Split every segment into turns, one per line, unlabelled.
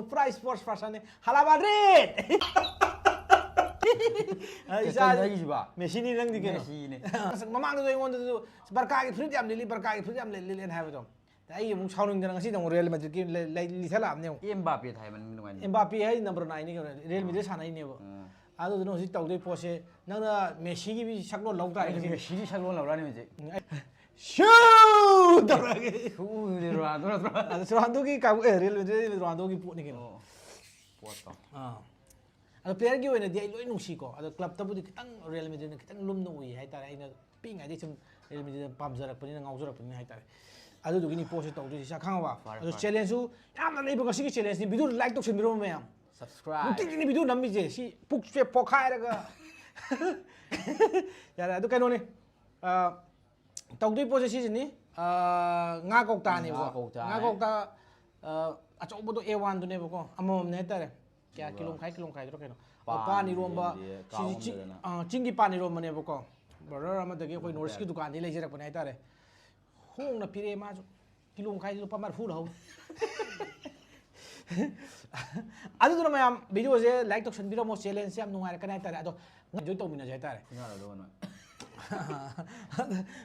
dong price sports fashion hala Madrid Messi ni nang di keno mamang do ngon do Barca ki fruit yam lili Barca ki fruit yam lili en haibadom ai mung chawning dang ngasi dong Real Madrid ki li thalam ne
Mbappe thai man nungai
Mbappe hai number 9 ni Real Madrid sanai ne bo ado do no si tawde pose nang na Messi ki bi saklo law ta
Messi di saklo law ra ni je
shoot dorage
de
Ronaldo ki ka Real Madrid Ronaldo ki put ni keno
pot to
ado player ki oina di ai loi nungsi ko ado club ta budi kitang Real Madrid kitang lum no ui hai tare aina ping ai sum Real Madrid pam jarak pani ngau jarak pani hai tare ado do ni pose tawde sa khang ba ado challenge su yam na leibo si challenge ni bidu like to sembiro me am
subscribe
ni bidu nammi je si puk se pokhai raga yara ado kaino ni tawde pose si ni nga kok ta ni bo nga kok ta achobdo A1 do ne bo ko amom ne tare kya kilom khai do kaino pa ni romba si chingi pa ni romba ne bo ko brother ama dagi koi north ki dukan di lejerak panai tare hong na pire ma kilom khai lupa mar fu ho adu do mayam video je like to send biro mo challenge yam nungai kanai tare ado join to mina jai tare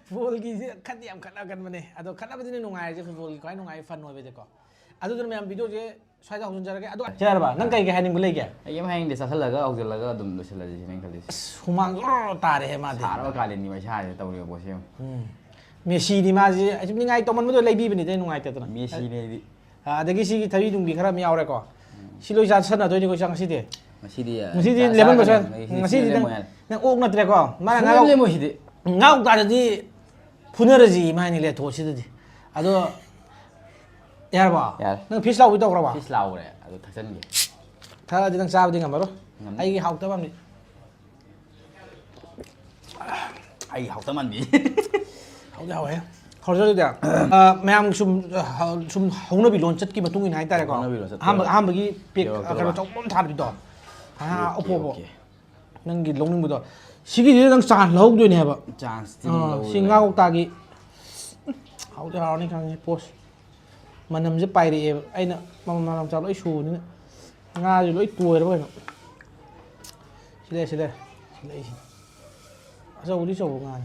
football ki khati am khana kan mane ado khana badine nungai je football ki kai nungai fan hobe de ko adu do mayam video je swaida hujun jarage ado jar ba nang kai ga haning bulai kya
ayam haing de sakhalaga aujalaga dum losala je nang khali
humang tare he ma de
sar ba kalen ni ma sha je tawri bo se
Messi ni ma je ajum ni ngai to man mo lai bi bini de nungai te to
Messi ne di
adagi si thabi dung bi khara mi yaure ko si loi jan san na do ni ko chang si de
Messi di
lemon bosan ngasi di nang ok na tre ko ma nga
lemon si de
ngau ta di punerji ma ni le to si de ado yar ba nang fish law to ba
fish law re ado thasan ge
tha di nang sa di ngam ro ai gi hau ta bam ni
ai hau ta man di
hau da he khor jo da mayam sum hongna bi lon chat ki matung in hai ta re ko ham gi pek ka chok bom thar bi do opo bo nang gi long ning bu do sigi di nang cha lau do ni ba
chance
singa ok ta gi hau da ni kang post manam je pai ri aina mam cha loi su ni nga ju loi tuoi ro ba sile asa uri so nga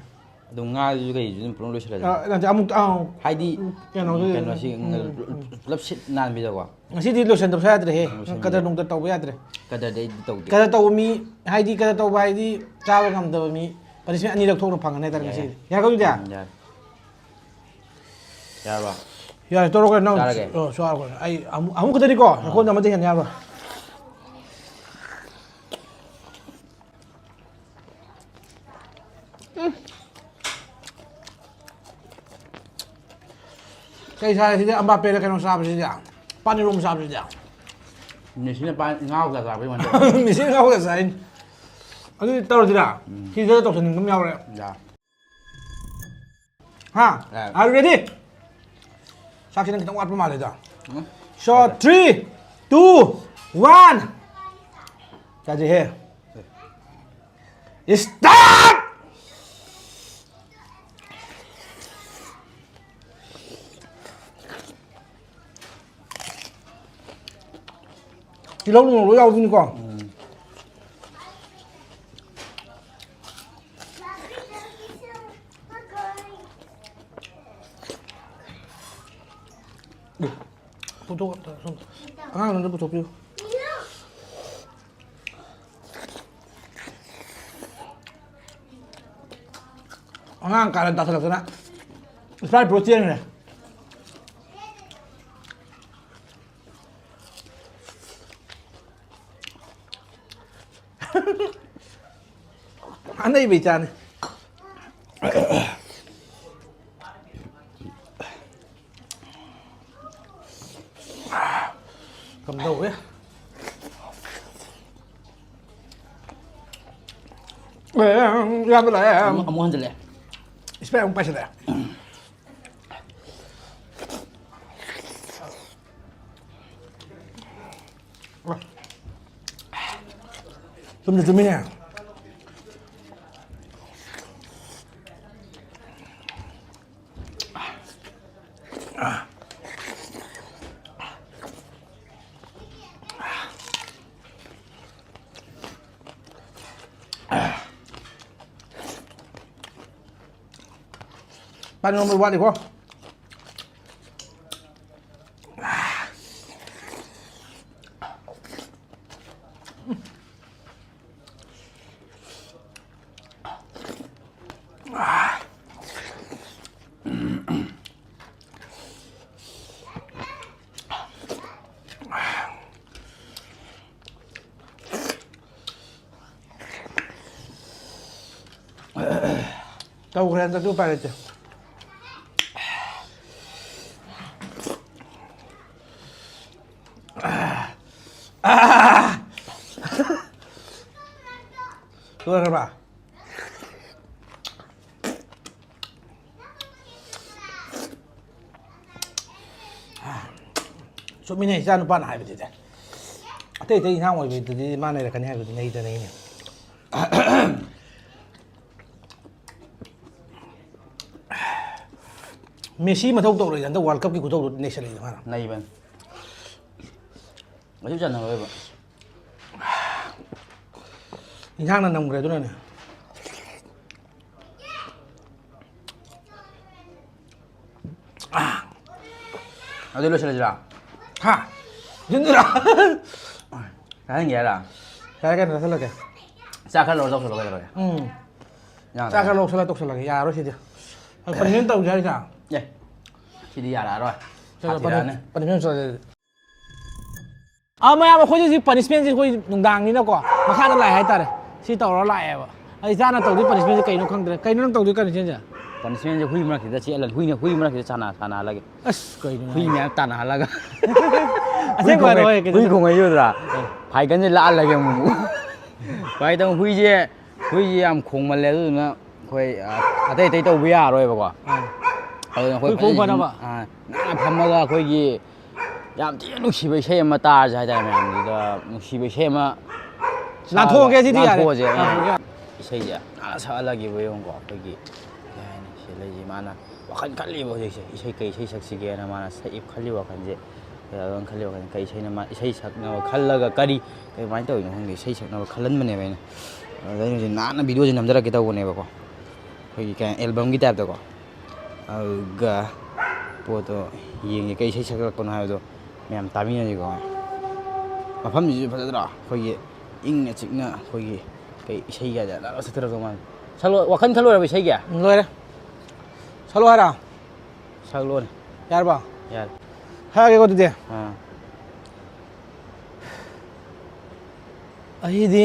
ado nga ju ga ju pron lo shala
nang amuk
haidi
keno
si lap sit nan bi da wa
ngasi di lo sen to sa tre he kada nong ta taw ya tre
kada de to
kada taw mi haidi kada taw bai di chawa ngam da mi punishment ani lak thok no phang ne tar ngasi ya ka ju ja
ya ba
ya to ro ko no so ko ai amu kada ni ko ko na ma de yan ya ba Kay sa si Mbappe la kanong sabi siya. Pani rum sabi siya.
Messi na pa ngao ka sabi man.
Messi ngao ka sa in. Ano tawag sila? Si Zara to sa ningam yaw re.
Yeah.
Ha? Are you ready? Saksi nang kitang wat pamali da. So 3 2 1. Kaji here. Stop! Chị lâu luôn lối đâu gì còn Puto nó puto più ang kalanta sa sana Sprite protein này anh ấy bị chán cầm đầu ấy ra bên này
ông muốn gì lẹ
espera un paso de Tunggu dulu ya. ꯄꯥꯟ ꯏꯔꯣꯝꯕ ꯋꯥꯠꯂꯤꯀꯣ ꯇꯧꯈ꯭ꯔꯦ ꯍꯟꯗꯛꯇꯤ ꯎꯄꯥꯏ ꯂꯩꯇꯦ ꯂꯣꯏꯈ꯭ꯔꯕ ꯆꯨꯝꯃꯤꯅꯦ ꯏꯆꯥ ꯅꯨꯄꯥꯅ ꯍꯥꯏꯕꯗꯨꯗꯤ ꯑꯇꯩ ꯑꯇꯩ ꯏꯟꯁꯥꯡ ꯑꯣꯏꯕꯗꯨꯗꯤ ꯃꯥ ꯂꯩꯔꯛꯀꯅꯤ ꯍꯥꯏꯕꯗꯨ ꯅꯩꯗꯅ ꯑꯩꯅꯦ ꯃꯦꯁꯤ ꯃꯊꯧ ꯇꯧꯔꯣꯏꯗ ꯍꯟꯗꯛ ꯋꯥꯔꯜ ꯀꯞꯀꯤ ꯈꯨꯇꯧꯗꯨ ꯅꯩꯁꯜꯂꯛꯏꯗ ꯃꯥꯅ
ꯅꯩꯕꯅꯤ ꯃꯁꯤ ꯆꯟꯅꯔꯣꯏꯕ
ꯏꯟꯁꯥꯡꯅ ꯅꯝꯈ꯭ꯔꯦ ꯑꯗꯨꯅꯅꯦ
ꯑꯗꯨ ꯂꯣꯏꯁꯤꯜꯂꯁꯤꯔꯥ
ꯍꯥ ꯌꯨꯝꯗꯨꯔꯥ
ꯆꯥꯍꯟꯒꯦ ꯍꯥꯏꯔ
ꯌꯥꯔꯦ ꯀꯩꯅꯣ ꯆꯠꯁꯜꯂꯒꯦ
ꯆꯥꯛ ꯈꯔ ꯂꯧꯔ ꯇꯧꯁꯜꯂꯣ ꯀꯩꯗꯧꯔꯒꯦ
ꯆꯥꯛ ꯈꯔ ꯂꯧꯁꯜꯂ ꯇꯧꯁꯜꯂꯒꯦ ꯌꯥꯔꯣꯏ ꯁꯤꯗꯤ ꯄꯅꯤꯁꯃꯦꯟ ꯇꯧꯁꯦ ꯍꯥꯏꯔꯤꯁꯥ
ꯑꯦ ꯁꯤꯗꯤ ꯌꯥꯔꯛꯑꯔꯣꯏ ꯁꯥꯊꯤꯔꯛꯑꯅꯤ
ꯄꯅꯤꯁꯃꯦꯟ ꯆꯠꯂꯦ ꯃꯌꯥꯝ ꯑꯩꯈꯣꯏꯁꯤ ꯍꯧꯖꯤꯛ ꯄꯅꯤꯁꯃꯦꯟꯁꯤ ꯑꯩꯈꯣꯏ ꯅꯨꯡꯗꯥꯡꯅꯤꯅꯀꯣ ꯃꯈꯥꯗ ꯂꯥꯛꯑꯦ ꯍꯥꯏꯇꯥꯔꯦ ꯁꯤ ꯇꯧꯔ ꯂꯥꯛꯑꯦꯕ ꯑꯩ ꯏꯆꯥꯅ ꯇꯧꯗꯣꯏ ꯄꯅꯤꯁꯃꯦꯟꯁꯤ ꯀꯩꯅꯣ ꯈꯪꯗ꯭ꯔꯦ ꯀꯩꯅꯣ ꯅꯪ ꯇꯧꯗꯣꯏ ꯄꯅꯤꯁꯃꯦꯟꯁꯦ
ꯄꯅꯤꯁꯃꯦꯟꯁꯦ ꯍꯨꯏ ꯃꯔꯛꯁꯤꯗ ꯆꯦꯜꯍꯜ ꯍꯨꯏ ꯃꯔꯛꯁꯤꯗ ꯁꯥꯟꯅꯍꯜꯂꯒꯦ
ꯑꯁ ꯀꯩꯅꯣ
ꯍꯨꯏ ꯃꯌꯥꯝ ꯇꯥꯟꯅꯍꯜꯂꯒ
ꯑꯁꯦꯡꯕ
ꯍꯨꯏ ꯈꯣꯡꯉꯩꯗꯨꯗ꯭ꯔꯥ ꯐꯥꯏꯒꯟꯁꯦ ꯂꯥꯛꯍꯜꯂꯒꯦ ꯑꯃꯨꯛ ꯐꯥꯏꯗꯪ ꯍꯨꯏꯁꯦ ꯌꯥꯝ ꯈꯣꯡꯃꯜꯂꯦ ꯑꯗꯨꯗꯨꯅ ꯑꯩꯈꯣꯏ ꯑꯇꯩ ꯇꯧꯕ ꯌꯥꯔꯣꯏꯕꯀꯣ ꯑꯗꯨꯅ ꯑꯩꯈꯣꯏ ꯉꯥꯛꯅ ꯐꯝꯃꯒ ꯑꯩꯈꯣꯏꯒꯤ ꯌꯥꯝ ꯊꯤꯅ ꯅꯨꯡꯁꯤꯕ ꯏꯁꯩ ꯑꯃ ꯇꯥꯔꯁꯦ ꯍꯥꯏꯇꯥꯔꯦ ꯃꯌꯥꯝꯁꯤꯗ ꯅꯨꯡꯁꯤꯕ ꯏꯁꯩ ꯑꯃ
ꯂꯥꯟꯊꯣꯛꯑꯒꯦ ꯁꯤꯗꯤ ꯌꯥꯔꯦ
ꯏꯁꯩꯁꯦ ꯅꯥꯟꯅ ꯁꯛꯍꯜꯂꯒꯦꯕ ꯌꯦꯡꯉꯨꯀꯣ ꯑꯩꯈꯣꯏꯒꯤ ꯀꯩ ꯍꯥꯏꯅꯤ ꯁꯤ ꯂꯩꯁꯤ ꯃꯥꯅ ꯋꯥꯈꯜ ꯈꯜꯂꯤꯕ ꯍꯧꯖꯤꯛꯁꯦ ꯏꯁꯩ ꯀꯩ ꯏꯁꯩ ꯁꯛꯁꯤꯒꯦꯅ ꯃꯥꯅ ꯈꯜꯂꯤ ꯋꯥꯈꯜꯁꯦ ꯀꯩꯗꯧꯔꯒ ꯈꯜꯂꯤ ꯋꯥꯈꯜꯁꯦ ꯀꯩ ꯏꯁꯩꯅ ꯃꯥ ꯏꯁꯩ ꯁꯛꯅꯕ ꯈꯜꯂꯒ ꯀꯃꯥꯏꯅ ꯇꯧꯔꯤꯅꯣ ꯈꯪꯗꯦ ꯏꯁꯩ ꯁꯛꯅꯕ ꯈꯜꯍꯟꯕꯅꯦꯕ ꯑꯩꯅ ꯑꯗꯨꯗ ꯑꯩꯅ ꯍꯧꯖꯤꯛ ꯅꯥꯟꯅ ꯚꯤꯗꯤꯑꯣꯁꯦ ꯅꯝꯖꯔꯛꯀꯦ ꯇꯧꯕꯅꯦꯕꯀꯣ ꯑꯩꯈꯣꯏꯒꯤ ꯀꯩ ꯑꯦꯜꯕꯝꯒꯤ ꯇꯥꯏꯞꯇꯀꯣ ꯑꯗꯨꯒ ꯄꯣꯠꯇꯣ ꯌꯦꯡꯒꯦ ꯀꯩ ꯏꯁꯩ ꯁꯛꯂꯛꯄꯅꯣ ꯍꯥꯏꯕꯗꯣ ꯃꯌꯥꯝ ꯇꯥꯃꯤꯟꯅꯁꯤꯀꯣ ꯃꯐꯝꯁꯤꯁꯨ ꯐꯖꯗ꯭ꯔꯥ ꯑꯩꯈꯣꯏꯒꯤ ꯏꯪꯅ ꯆꯤꯛꯅ ꯑꯩꯈꯣꯏꯒꯤ ꯀꯩ ꯏꯁꯩꯒꯥꯁꯦ ꯂꯥꯛꯑ ꯁꯛꯊꯔꯛꯇꯧ ꯃꯥꯜꯂꯦ ꯋꯥꯈꯜ ꯈꯜꯂꯣꯏꯔꯕ ꯏꯁꯩꯒꯤ
ꯂꯣꯏꯔꯦ ꯁꯛꯂꯣ ꯍꯥꯏꯔ
ꯁꯛꯂꯣꯅꯦ
ꯌꯥꯔꯕ
ꯌꯥꯔꯦ
ꯍꯥꯏꯔꯒꯦꯀꯣ ꯑꯗꯨꯗꯤ ꯑꯩꯗꯤ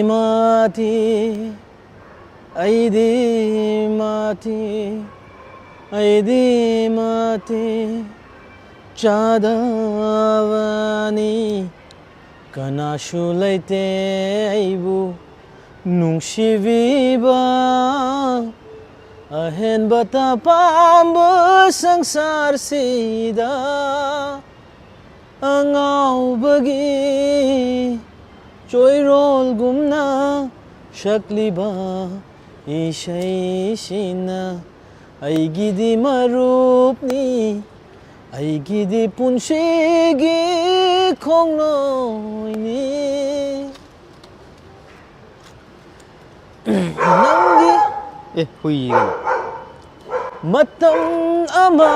ꯃꯥꯇꯤ ꯆꯥꯗꯕꯅꯤ ꯀꯅꯥꯁꯨ ꯂꯩꯇꯦ ꯑꯩꯕꯨ ꯅꯨꯡꯁꯤꯕꯤꯕ ꯑꯍꯦꯟꯕꯇ ꯄꯥꯝꯕ ꯁꯪꯁꯥꯔꯁꯤꯗ ꯑꯉꯥꯎꯕꯒꯤ ꯆꯣꯏꯔꯣꯜꯒꯨꯝꯅ ꯁꯛꯂꯤꯕ ꯏꯁꯩꯁꯤꯅ ꯑꯩꯒꯤꯗꯤ ꯃꯔꯨꯞꯅꯤ ꯑꯩꯒꯤꯗꯤ ꯄꯨꯟꯁꯤꯒꯤ ꯈꯣꯡꯂꯣꯏꯅꯤ ꯅꯪꯒꯤ
ꯍꯨꯏ
ꯃꯇꯝ ꯑꯃ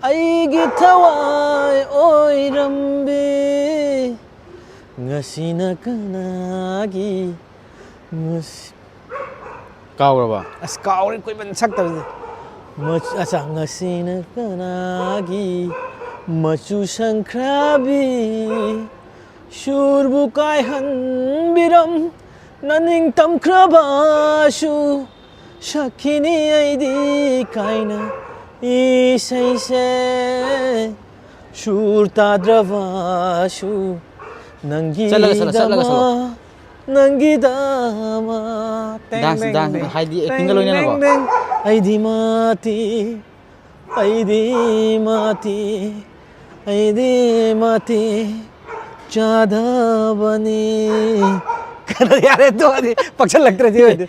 ꯑꯩꯒꯤ ꯊꯋꯥꯏ ꯑꯣꯏꯔꯝꯕꯤ ꯉꯁꯤꯅ ꯀꯅꯥꯒꯤ
ꯀꯥꯎꯔꯕ
ꯑꯁ ꯀꯥꯎꯔꯦ ꯀꯨꯏꯃꯟ ꯁꯛꯇꯕꯁꯤꯗꯤ ꯉꯁꯤꯅ ꯀꯅꯥꯒꯤ ꯃꯆꯨ ꯁꯪꯈ꯭ꯔꯥꯕꯤ ꯁꯨꯔꯕꯨ ꯀꯥꯏꯍꯟꯕꯤꯔꯝ ꯅꯅꯤꯡ ꯇꯝꯈ꯭ꯔꯕꯁꯨ ꯁꯛꯈꯤꯅꯤ ꯑꯩꯗꯤ ꯀꯥꯏꯅ ꯏꯁꯩꯁꯦ ꯁꯨꯔ ꯇꯥꯗ꯭ꯔꯕꯁꯨ ꯅꯪꯒꯤꯗꯃꯛ
ꯍꯥꯏꯗꯤ ꯑꯦꯛꯇꯤꯡꯒ ꯂꯣꯏꯅꯅꯀꯣ
ꯑꯩꯗꯤ ꯃꯥꯇꯤ ꯆꯥꯗꯕꯅꯤ ꯀꯩꯅꯣ ꯌꯥꯔꯦ ꯇꯣꯛꯑꯗꯤ ꯄꯛꯁꯜꯂꯛꯇ꯭ꯔꯗꯤ ꯑꯣꯏꯗꯤ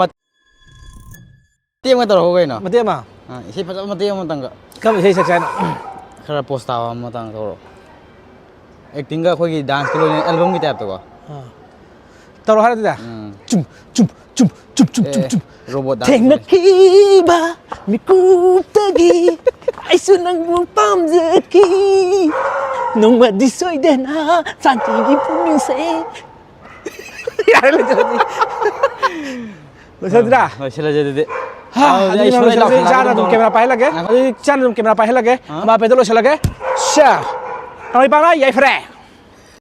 ꯃꯇꯦꯛ ꯑꯃ ꯇꯧꯔꯛꯑꯣ ꯀꯩꯅꯣ
ꯃꯇꯦꯛ ꯑꯃ
ꯏꯁꯩ ꯐꯖꯕ ꯃꯇꯦꯛ ꯑꯃꯇꯪꯒ
ꯀꯔꯝꯕ ꯏꯁꯩ ꯁꯛꯁꯦ ꯍꯥꯏꯅꯣ
ꯈꯔ ꯄꯣꯁ ꯇꯥꯕ ꯑꯃꯇꯪ ꯇꯧꯔꯛꯑꯣ ꯑꯦꯛꯇꯤꯡꯒ ꯑꯩꯈꯣꯏꯒꯤ ꯗꯥꯟꯁꯀꯤ ꯂꯣꯏꯅ ꯑꯦꯜꯕꯝꯒꯤ ꯇꯥꯏꯞꯇꯀꯣ
ꯇꯧꯔꯣ ꯍꯥꯏꯔꯗꯤ ꯆꯨꯝ ꯆꯨꯝ 춤춤춤춤춤
로봇
택나기바 미국떡이 아이스랑 밤새기 농마 디소이데나 산티기 풍민세 야래 Saudara,
sila jadi
cara tuh kamera pakai lagi, cara tuh kamera pakai lagi, apa itu lo lagi? Syah, kami panggil ya Fred.